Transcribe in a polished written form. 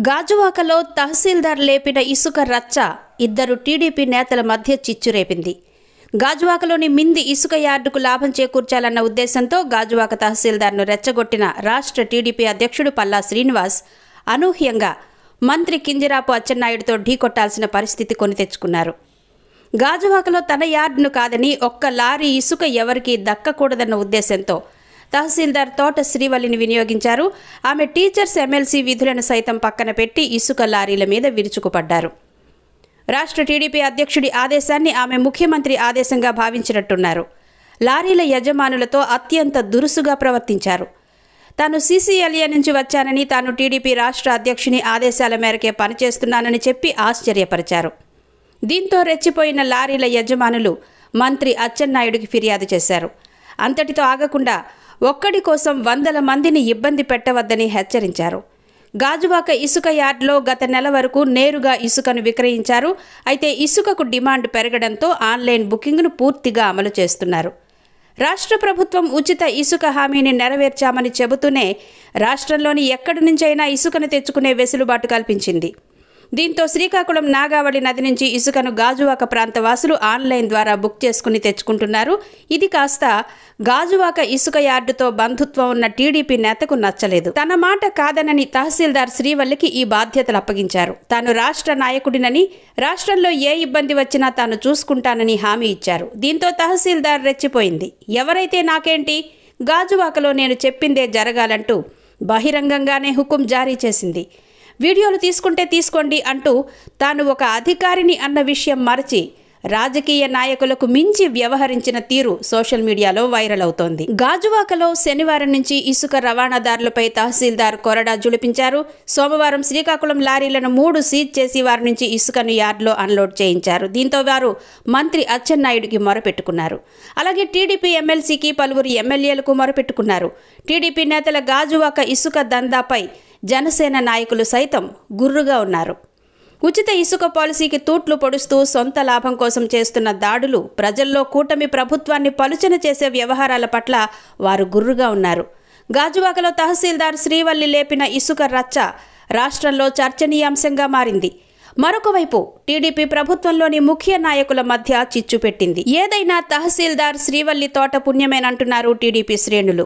గాజువాకలో తహసీల్దార్ లేపిన ఇసుక రచ్చ ఇద్దరు టీడీపీ నేతల మధ్య చిచ్చురేపింది. గాజువాకలోని మింది ఇసుక యార్డుకు లాభం చేకూర్చాలన్న ఉద్దేశంతో గాజువాక తహసీల్దార్ను రెచ్చగొట్టిన రాష్ట్ర టీడీపీ అధ్యక్షుడు పల్లా శ్రీనివాస్ అనూహ్యంగా మంత్రి కింజరాపు అచ్చెన్నాయుడుతో ఢీకొట్టాల్సిన పరిస్థితి కొని తెచ్చుకున్నారు. గాజువాకలో తన యార్డును కాదని ఒక్క లారీ ఇసుక ఎవరికీ దక్కకూడదన్న ఉద్దేశంతో తహసీల్దార్ తోట శ్రీవల్లిని వినియోగించారు. ఆమె టీచర్స్ ఎమ్మెల్సీ విధులను సైతం పక్కన పెట్టి ఇసుక లారీల మీద విరుచుకుపడ్డారు. రాష్ట్ర టీడీపీ అధ్యక్షుడి ఆదేశాన్ని ఆమె ముఖ్యమంత్రి ఆదేశంగా భావించినట్టున్నారు. లారీల యజమానులతో అత్యంత దురుసుగా ప్రవర్తించారు. తాను సీసీఎల్ఏ నుంచి వచ్చానని, తాను టీడీపీ రాష్ట్ర అధ్యక్షుని ఆదేశాల మేరకే పనిచేస్తున్నానని చెప్పి ఆశ్చర్యపరిచారు. దీంతో రెచ్చిపోయిన లారీల యజమానులు మంత్రి అచ్చెన్నాయుడికి ఫిర్యాదు చేశారు. అంతటితో ఆగకుండా ఒక్కడి కోసం వందల మందిని ఇబ్బంది పెట్టవద్దని హెచ్చరించారు. గాజువాక ఇసుక యార్డ్లో గత నెల వరకు నేరుగా ఇసుకను విక్రయించారు. అయితే ఇసుకకు డిమాండ్ పెరగడంతో ఆన్లైన్ బుకింగ్ను పూర్తిగా అమలు చేస్తున్నారు. రాష్ట్ర ప్రభుత్వం ఉచిత ఇసుక హామీని నెరవేర్చామని చెబుతూనే రాష్ట్రంలోని ఎక్కడి నుంచైనా ఇసుకను తెచ్చుకునే వెసులుబాటు కల్పించింది. దీంతో శ్రీకాకుళం నాగావళి నది నుంచి ఇసుకను గాజువాక ప్రాంత వాసులు ఆన్లైన్ ద్వారా బుక్ చేసుకుని తెచ్చుకుంటున్నారు. ఇది కాస్త గాజువాక ఇసుక యార్డుతో బంధుత్వం ఉన్న టీడీపీ నేతకు నచ్చలేదు. తన మాట కాదనని తహసీల్దార్ శ్రీవల్లికి ఈ బాధ్యతలు అప్పగించారు. తాను రాష్ట్ర నాయకుడినని, రాష్ట్రంలో ఏ ఇబ్బంది వచ్చినా తాను చూసుకుంటానని హామీ ఇచ్చారు. దీంతో తహసీల్దార్ రెచ్చిపోయింది. ఎవరైతే నాకేంటి, గాజువాకలో నేను చెప్పిందే జరగాలంటూ బహిరంగంగానే హుకుం జారీ చేసింది. వీడియోలు తీసుకుంటే తీసుకోండి అంటూ తాను ఒక అధికారిని అన్న విషయం మరచి రాజకీయ నాయకులకు మించి వ్యవహరించిన తీరు సోషల్ మీడియాలో వైరల్ అవుతోంది. గాజువాకలో శనివారం నుంచి ఇసుక రవాణాదారులపై తహసీల్దార్ కొరడా జులిపించారు. సోమవారం శ్రీకాకుళం లారీలను 3 సీజ్ చేసి వారి నుంచి ఇసుకను యార్డ్లో అన్లోడ్ చేయించారు. దీంతో వారు మంత్రి అచ్చెన్నాయుడికి మొరపెట్టుకున్నారు. అలాగే టీడీపీ ఎమ్మెల్సీకి, పలువురు ఎమ్మెల్యేలకు మొరపెట్టుకున్నారు. టీడీపీ నేతల గాజువాక ఇసుక దందాపై జనసేన నాయకులు సైతం గుర్రుగా ఉన్నారు. ఉచిత ఇసుక పాలసీకి తూట్లు పొడుస్తూ సొంత లాభం కోసం చేస్తున్న దాడులు, ప్రజల్లో కూటమి ప్రభుత్వాన్ని పలుచన చేసే వ్యవహారాల పట్ల వారు గుర్రుగా ఉన్నారు. గాజువాకలో తహసీల్దార్ శ్రీవల్లి లేపిన ఇసుక రచ్చ రాష్ట్రంలో చర్చనీయాంశంగా మారింది. మరొకవైపు టీడీపీ ప్రభుత్వంలోని ముఖ్య నాయకుల మధ్య చిచ్చు పెట్టింది. ఏదైనా తహసీల్దార్ శ్రీవల్లి తోట పుణ్యమేనంటున్నారు టీడీపీ శ్రేణులు.